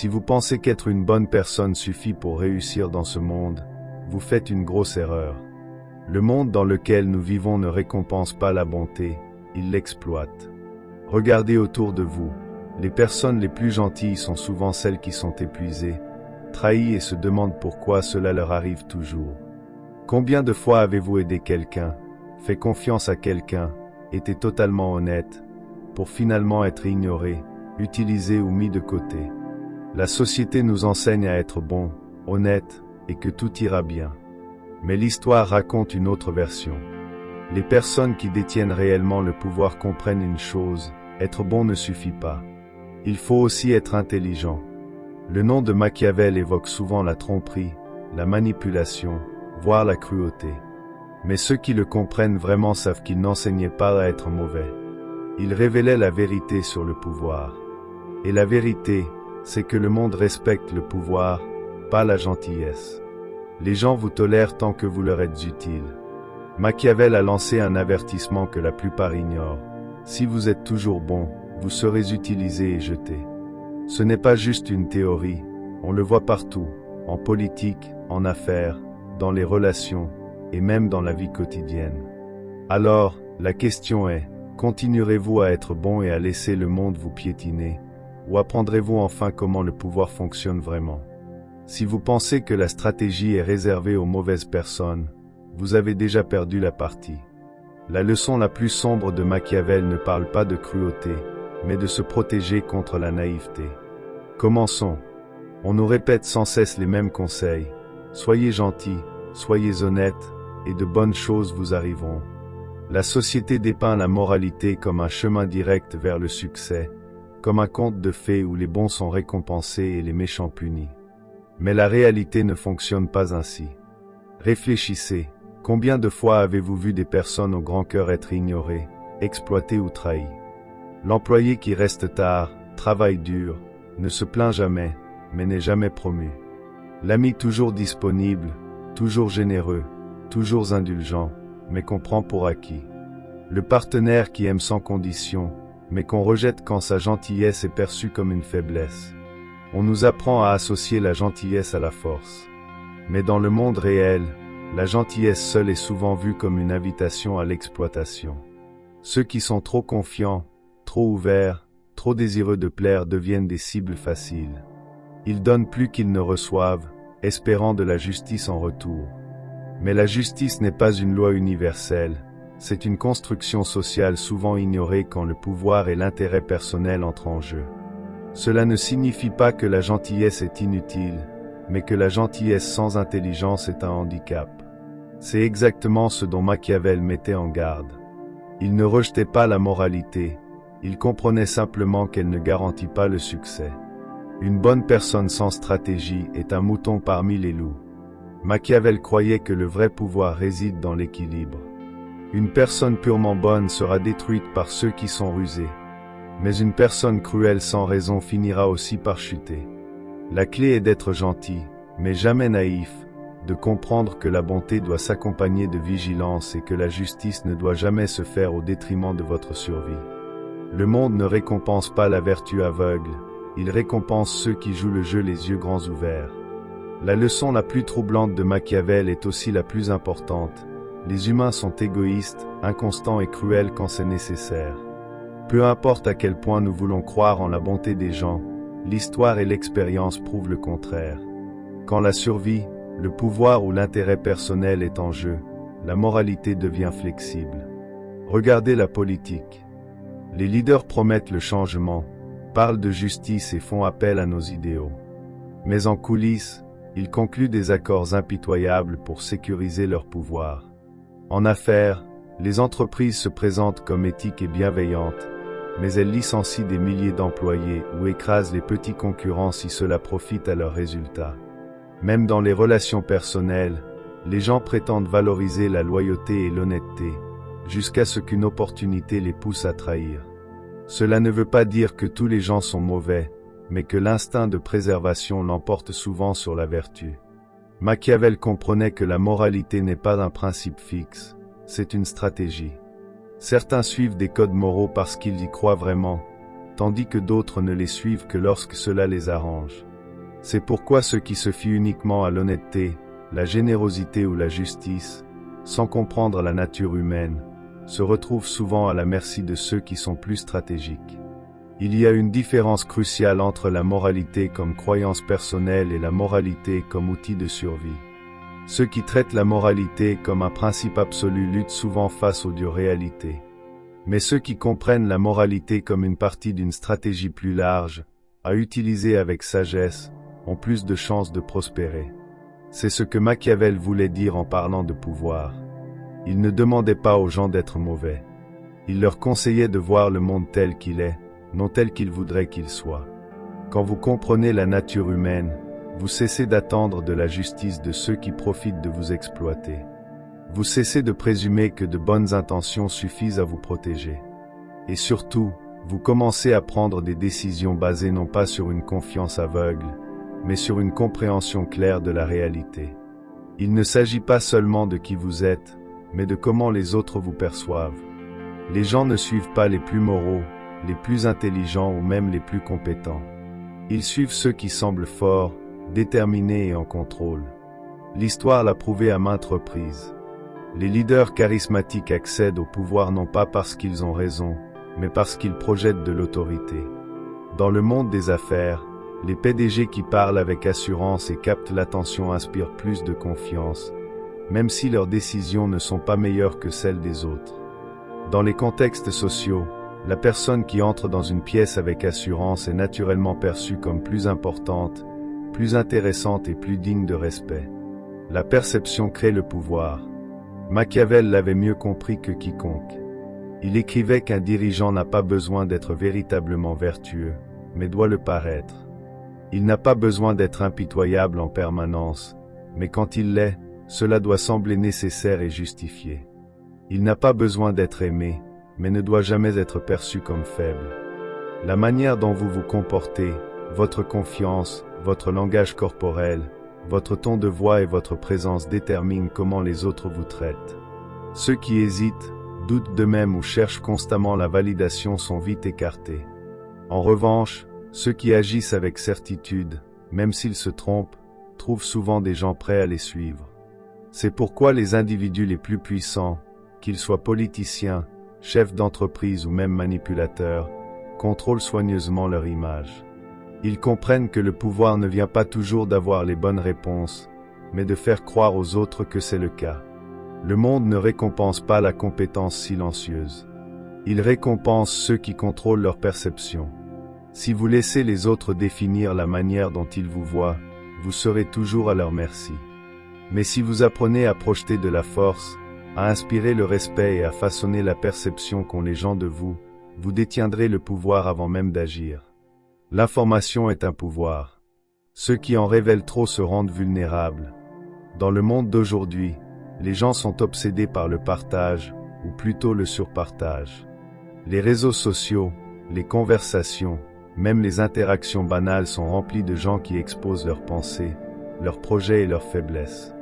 Si vous pensez qu'être une bonne personne suffit pour réussir dans ce monde, vous faites une grosse erreur. Le monde dans lequel nous vivons ne récompense pas la bonté, il l'exploite. Regardez autour de vous, les personnes les plus gentilles sont souvent celles qui sont épuisées, trahies et se demandent pourquoi cela leur arrive toujours. Combien de fois avez-vous aidé quelqu'un, fait confiance à quelqu'un, été totalement honnête, pour finalement être ignoré, utilisé ou mis de côté? La société nous enseigne à être bon, honnête, et que tout ira bien. Mais l'histoire raconte une autre version. Les personnes qui détiennent réellement le pouvoir comprennent une chose, être bon ne suffit pas. Il faut aussi être intelligent. Le nom de Machiavel évoque souvent la tromperie, la manipulation, voire la cruauté. Mais ceux qui le comprennent vraiment savent qu'il n'enseignait pas à être mauvais. Il révélait la vérité sur le pouvoir. Et la vérité, c'est que le monde respecte le pouvoir, pas la gentillesse. Les gens vous tolèrent tant que vous leur êtes utile. Machiavel a lancé un avertissement que la plupart ignorent. Si vous êtes toujours bon, vous serez utilisé et jeté. Ce n'est pas juste une théorie, on le voit partout, en politique, en affaires, dans les relations, et même dans la vie quotidienne. Alors, la question est, continuerez-vous à être bon et à laisser le monde vous piétiner, ou apprendrez-vous enfin comment le pouvoir fonctionne vraiment? Si vous pensez que la stratégie est réservée aux mauvaises personnes, vous avez déjà perdu la partie. La leçon la plus sombre de Machiavel ne parle pas de cruauté, mais de se protéger contre la naïveté. Commençons. On nous répète sans cesse les mêmes conseils. Soyez gentils, soyez honnêtes, et de bonnes choses vous arriveront. La société dépeint la moralité comme un chemin direct vers le succès, comme un conte de fées où les bons sont récompensés et les méchants punis. Mais la réalité ne fonctionne pas ainsi. Réfléchissez, combien de fois avez-vous vu des personnes au grand cœur être ignorées, exploitées ou trahies? L'employé qui reste tard, travaille dur, ne se plaint jamais, mais n'est jamais promu. L'ami toujours disponible, toujours généreux, toujours indulgent, mais qu'on prend pour acquis. Le partenaire qui aime sans condition, mais qu'on rejette quand sa gentillesse est perçue comme une faiblesse. On nous apprend à associer la gentillesse à la force. Mais dans le monde réel, la gentillesse seule est souvent vue comme une invitation à l'exploitation. Ceux qui sont trop confiants, trop ouverts, trop désireux de plaire deviennent des cibles faciles. Ils donnent plus qu'ils ne reçoivent, espérant de la justice en retour. Mais la justice n'est pas une loi universelle, c'est une construction sociale souvent ignorée quand le pouvoir et l'intérêt personnel entrent en jeu. Cela ne signifie pas que la gentillesse est inutile, mais que la gentillesse sans intelligence est un handicap. C'est exactement ce dont Machiavel mettait en garde. Il ne rejetait pas la moralité, il comprenait simplement qu'elle ne garantit pas le succès. Une bonne personne sans stratégie est un mouton parmi les loups. Machiavel croyait que le vrai pouvoir réside dans l'équilibre. Une personne purement bonne sera détruite par ceux qui sont rusés. Mais une personne cruelle sans raison finira aussi par chuter. La clé est d'être gentil, mais jamais naïf, de comprendre que la bonté doit s'accompagner de vigilance et que la justice ne doit jamais se faire au détriment de votre survie. Le monde ne récompense pas la vertu aveugle, il récompense ceux qui jouent le jeu les yeux grands ouverts. La leçon la plus troublante de Machiavel est aussi la plus importante. Les humains sont égoïstes, inconstants et cruels quand c'est nécessaire. Peu importe à quel point nous voulons croire en la bonté des gens, l'histoire et l'expérience prouvent le contraire. Quand la survie, le pouvoir ou l'intérêt personnel est en jeu, la moralité devient flexible. Regardez la politique. Les leaders promettent le changement, parlent de justice et font appel à nos idéaux. Mais en coulisses, ils concluent des accords impitoyables pour sécuriser leur pouvoir. En affaires, les entreprises se présentent comme éthiques et bienveillantes, mais elles licencient des milliers d'employés ou écrasent les petits concurrents si cela profite à leurs résultats. Même dans les relations personnelles, les gens prétendent valoriser la loyauté et l'honnêteté, jusqu'à ce qu'une opportunité les pousse à trahir. Cela ne veut pas dire que tous les gens sont mauvais, mais que l'instinct de préservation l'emporte souvent sur la vertu. Machiavel comprenait que la moralité n'est pas un principe fixe, c'est une stratégie. Certains suivent des codes moraux parce qu'ils y croient vraiment, tandis que d'autres ne les suivent que lorsque cela les arrange. C'est pourquoi ceux qui se fient uniquement à l'honnêteté, la générosité ou la justice, sans comprendre la nature humaine, se retrouvent souvent à la merci de ceux qui sont plus stratégiques. Il y a une différence cruciale entre la moralité comme croyance personnelle et la moralité comme outil de survie. Ceux qui traitent la moralité comme un principe absolu luttent souvent face aux dures réalités. Mais ceux qui comprennent la moralité comme une partie d'une stratégie plus large, à utiliser avec sagesse, ont plus de chances de prospérer. C'est ce que Machiavel voulait dire en parlant de pouvoir. Il ne demandait pas aux gens d'être mauvais. Il leur conseillait de voir le monde tel qu'il est, non tel qu'il voudrait qu'il soit. Quand vous comprenez la nature humaine, vous cessez d'attendre de la justice de ceux qui profitent de vous exploiter. Vous cessez de présumer que de bonnes intentions suffisent à vous protéger. Et surtout, vous commencez à prendre des décisions basées non pas sur une confiance aveugle, mais sur une compréhension claire de la réalité. Il ne s'agit pas seulement de qui vous êtes, mais de comment les autres vous perçoivent. Les gens ne suivent pas les plus moraux, les plus intelligents ou même les plus compétents. Ils suivent ceux qui semblent forts, déterminés et en contrôle. L'histoire l'a prouvé à maintes reprises. Les leaders charismatiques accèdent au pouvoir non pas parce qu'ils ont raison, mais parce qu'ils projettent de l'autorité. Dans le monde des affaires, les PDG qui parlent avec assurance et captent l'attention inspirent plus de confiance, même si leurs décisions ne sont pas meilleures que celles des autres. Dans les contextes sociaux, la personne qui entre dans une pièce avec assurance est naturellement perçue comme plus importante, plus intéressante et plus digne de respect. La perception crée le pouvoir. Machiavel l'avait mieux compris que quiconque. Il écrivait qu'un dirigeant n'a pas besoin d'être véritablement vertueux, mais doit le paraître. Il n'a pas besoin d'être impitoyable en permanence, mais quand il l'est, cela doit sembler nécessaire et justifié. Il n'a pas besoin d'être aimé, mais ne doit jamais être perçu comme faible. La manière dont vous vous comportez, votre confiance, votre langage corporel, votre ton de voix et votre présence déterminent comment les autres vous traitent. Ceux qui hésitent, doutent d'eux-mêmes ou cherchent constamment la validation sont vite écartés. En revanche, ceux qui agissent avec certitude, même s'ils se trompent, trouvent souvent des gens prêts à les suivre. C'est pourquoi les individus les plus puissants, qu'ils soient politiciens, chefs d'entreprise ou même manipulateurs, contrôlent soigneusement leur image. Ils comprennent que le pouvoir ne vient pas toujours d'avoir les bonnes réponses, mais de faire croire aux autres que c'est le cas. Le monde ne récompense pas la compétence silencieuse. Il récompense ceux qui contrôlent leur perception. Si vous laissez les autres définir la manière dont ils vous voient, vous serez toujours à leur merci. Mais si vous apprenez à projeter de la force, à inspirer le respect et à façonner la perception qu'ont les gens de vous, vous détiendrez le pouvoir avant même d'agir. L'information est un pouvoir. Ceux qui en révèlent trop se rendent vulnérables. Dans le monde d'aujourd'hui, les gens sont obsédés par le partage, ou plutôt le surpartage. Les réseaux sociaux, les conversations, même les interactions banales sont remplies de gens qui exposent leurs pensées, leurs projets et leurs faiblesses.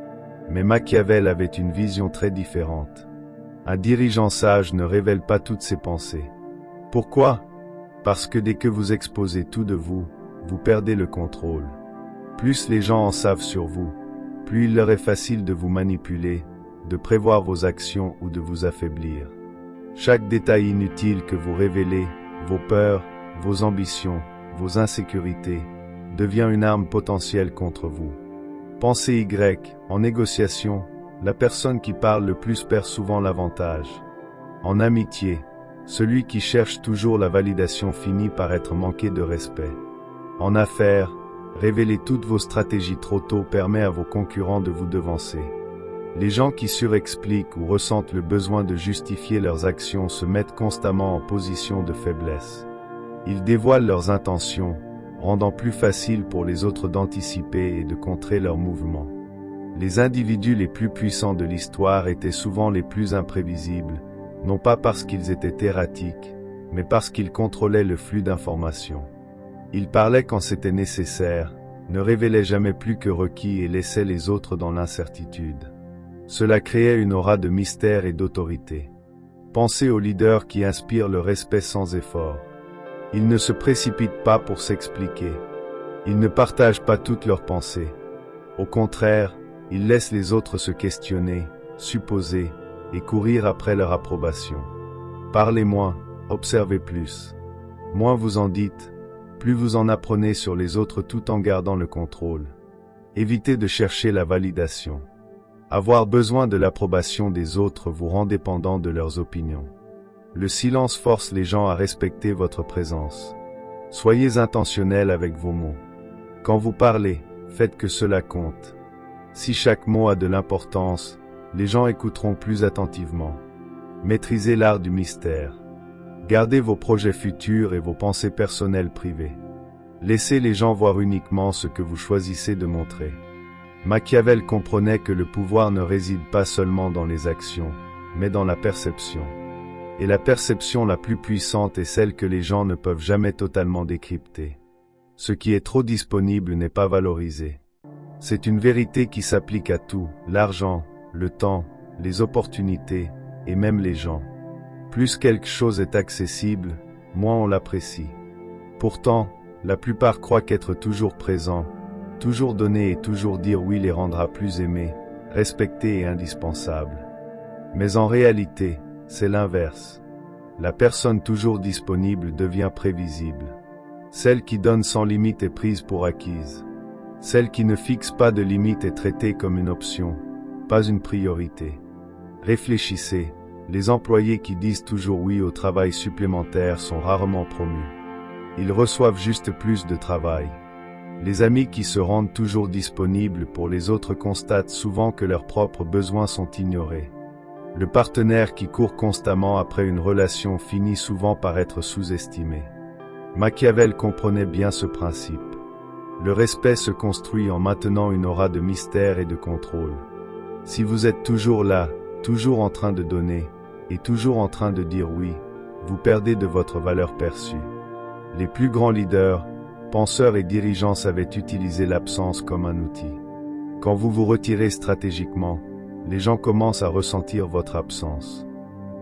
Mais Machiavel avait une vision très différente. Un dirigeant sage ne révèle pas toutes ses pensées. Pourquoi ? Parce que dès que vous exposez tout de vous, vous perdez le contrôle. Plus les gens en savent sur vous, plus il leur est facile de vous manipuler, de prévoir vos actions ou de vous affaiblir. Chaque détail inutile que vous révélez, vos peurs, vos ambitions, vos insécurités, devient une arme potentielle contre vous. Pensez Y, en négociation, la personne qui parle le plus perd souvent l'avantage. En amitié, celui qui cherche toujours la validation finit par être manqué de respect. En affaires, révéler toutes vos stratégies trop tôt permet à vos concurrents de vous devancer. Les gens qui surexpliquent ou ressentent le besoin de justifier leurs actions se mettent constamment en position de faiblesse. Ils dévoilent leurs intentions, rendant plus facile pour les autres d'anticiper et de contrer leurs mouvements. Les individus les plus puissants de l'histoire étaient souvent les plus imprévisibles, non pas parce qu'ils étaient erratiques, mais parce qu'ils contrôlaient le flux d'informations. Ils parlaient quand c'était nécessaire, ne révélaient jamais plus que requis et laissaient les autres dans l'incertitude. Cela créait une aura de mystère et d'autorité. Pensez aux leaders qui inspirent le respect sans effort. Ils ne se précipitent pas pour s'expliquer. Ils ne partagent pas toutes leurs pensées. Au contraire, ils laissent les autres se questionner, supposer, et courir après leur approbation. Parlez moins, observez plus. Moins vous en dites, plus vous en apprenez sur les autres tout en gardant le contrôle. Évitez de chercher la validation. Avoir besoin de l'approbation des autres vous rend dépendant de leurs opinions. Le silence force les gens à respecter votre présence. Soyez intentionnel avec vos mots. Quand vous parlez, faites que cela compte. Si chaque mot a de l'importance, les gens écouteront plus attentivement. Maîtrisez l'art du mystère. Gardez vos projets futurs et vos pensées personnelles privées. Laissez les gens voir uniquement ce que vous choisissez de montrer. Machiavel comprenait que le pouvoir ne réside pas seulement dans les actions, mais dans la perception. Et la perception la plus puissante est celle que les gens ne peuvent jamais totalement décrypter. Ce qui est trop disponible n'est pas valorisé. C'est une vérité qui s'applique à tout, l'argent, le temps, les opportunités, et même les gens. Plus quelque chose est accessible, moins on l'apprécie. Pourtant, la plupart croient qu'être toujours présent, toujours donner et toujours dire oui les rendra plus aimés, respectés et indispensables. Mais en réalité, c'est l'inverse. La personne toujours disponible devient prévisible. Celle qui donne sans limite est prise pour acquise. Celle qui ne fixe pas de limite est traitée comme une option, pas une priorité. Réfléchissez, les employés qui disent toujours oui au travail supplémentaire sont rarement promus. Ils reçoivent juste plus de travail. Les amis qui se rendent toujours disponibles pour les autres constatent souvent que leurs propres besoins sont ignorés. Le partenaire qui court constamment après une relation finit souvent par être sous-estimé. Machiavel comprenait bien ce principe. Le respect se construit en maintenant une aura de mystère et de contrôle. Si vous êtes toujours là, toujours en train de donner, et toujours en train de dire oui, vous perdez de votre valeur perçue. Les plus grands leaders, penseurs et dirigeants savaient utiliser l'absence comme un outil. Quand vous vous retirez stratégiquement, les gens commencent à ressentir votre absence.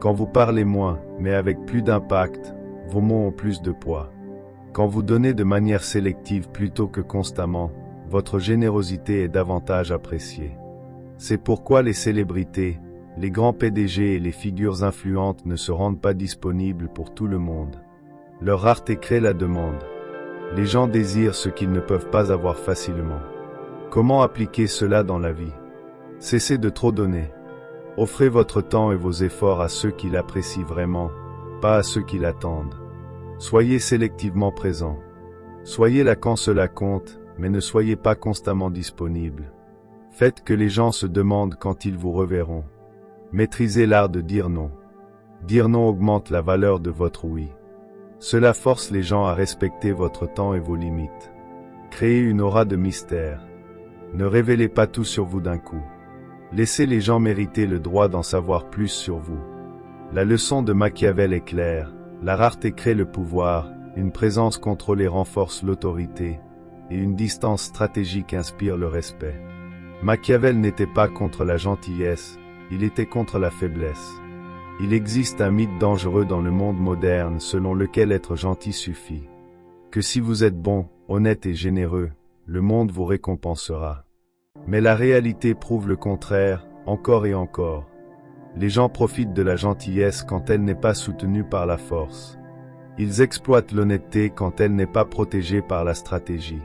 Quand vous parlez moins, mais avec plus d'impact, vos mots ont plus de poids. Quand vous donnez de manière sélective plutôt que constamment, votre générosité est davantage appréciée. C'est pourquoi les célébrités, les grands PDG et les figures influentes ne se rendent pas disponibles pour tout le monde. Leur rareté crée la demande. Les gens désirent ce qu'ils ne peuvent pas avoir facilement. Comment appliquer cela dans la vie? Cessez de trop donner. Offrez votre temps et vos efforts à ceux qui l'apprécient vraiment, pas à ceux qui l'attendent. Soyez sélectivement présent. Soyez là quand cela compte, mais ne soyez pas constamment disponible. Faites que les gens se demandent quand ils vous reverront. Maîtrisez l'art de dire non. Dire non augmente la valeur de votre oui. Cela force les gens à respecter votre temps et vos limites. Créez une aura de mystère. Ne révélez pas tout sur vous d'un coup. Laissez les gens mériter le droit d'en savoir plus sur vous. La leçon de Machiavel est claire. La rareté crée le pouvoir, une présence contrôlée renforce l'autorité, et une distance stratégique inspire le respect. Machiavel n'était pas contre la gentillesse, il était contre la faiblesse. Il existe un mythe dangereux dans le monde moderne selon lequel être gentil suffit. Que si vous êtes bon, honnête et généreux, le monde vous récompensera. Mais la réalité prouve le contraire, encore et encore. Les gens profitent de la gentillesse quand elle n'est pas soutenue par la force. Ils exploitent l'honnêteté quand elle n'est pas protégée par la stratégie.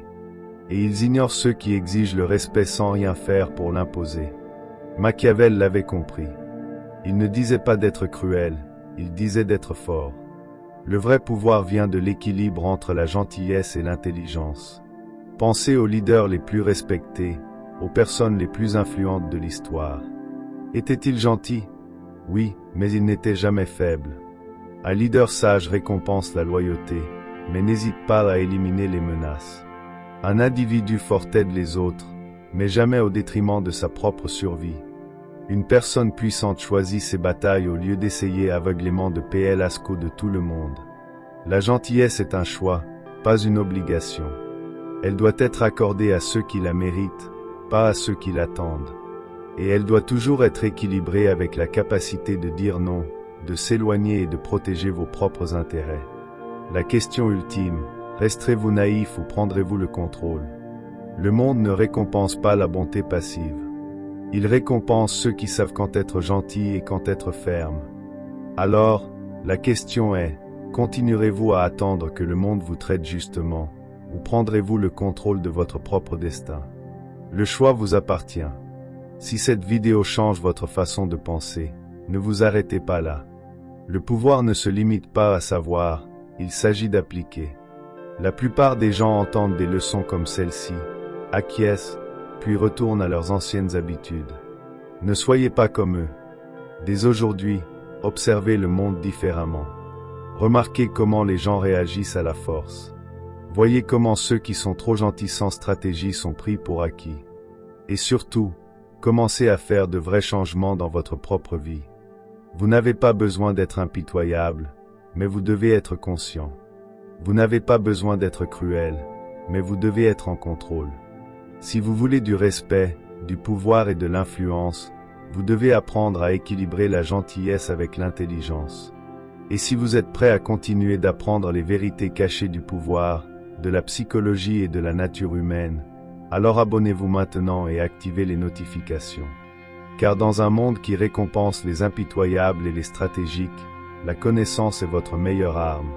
Et ils ignorent ceux qui exigent le respect sans rien faire pour l'imposer. Machiavel l'avait compris. Il ne disait pas d'être cruel, il disait d'être fort. Le vrai pouvoir vient de l'équilibre entre la gentillesse et l'intelligence. Pensez aux leaders les plus respectés, aux personnes les plus influentes de l'histoire. Étaient-ils gentils? Oui, mais ils n'étaient jamais faibles. Un leader sage récompense la loyauté, mais n'hésite pas à éliminer les menaces. Un individu fort aide les autres, mais jamais au détriment de sa propre survie. Une personne puissante choisit ses batailles au lieu d'essayer aveuglément de payer l'asco de tout le monde. La gentillesse est un choix, pas une obligation. Elle doit être accordée à ceux qui la méritent, pas à ceux qui l'attendent. Et elle doit toujours être équilibrée avec la capacité de dire non, de s'éloigner et de protéger vos propres intérêts. La question ultime, Resterez-vous naïf ou prendrez-vous le contrôle? Le monde ne récompense pas la bonté passive. Il récompense ceux qui savent quand être gentils et quand être fermes. Alors, la question est, continuerez-vous à attendre que le monde vous traite justement, ou prendrez-vous le contrôle de votre propre destin? Le choix vous appartient. Si cette vidéo change votre façon de penser, ne vous arrêtez pas là. Le pouvoir ne se limite pas à savoir, il s'agit d'appliquer. La plupart des gens entendent des leçons comme celle-ci, acquiescent, puis retournent à leurs anciennes habitudes. Ne soyez pas comme eux. Dès aujourd'hui, observez le monde différemment. Remarquez comment les gens réagissent à la force. Voyez comment ceux qui sont trop gentils sans stratégie sont pris pour acquis. Et surtout, commencez à faire de vrais changements dans votre propre vie. Vous n'avez pas besoin d'être impitoyable, mais vous devez être conscient. Vous n'avez pas besoin d'être cruel, mais vous devez être en contrôle. Si vous voulez du respect, du pouvoir et de l'influence, vous devez apprendre à équilibrer la gentillesse avec l'intelligence. Et si vous êtes prêt à continuer d'apprendre les vérités cachées du pouvoir, de la psychologie et de la nature humaine, alors abonnez-vous maintenant et activez les notifications. Car dans un monde qui récompense les impitoyables et les stratégiques, la connaissance est votre meilleure arme.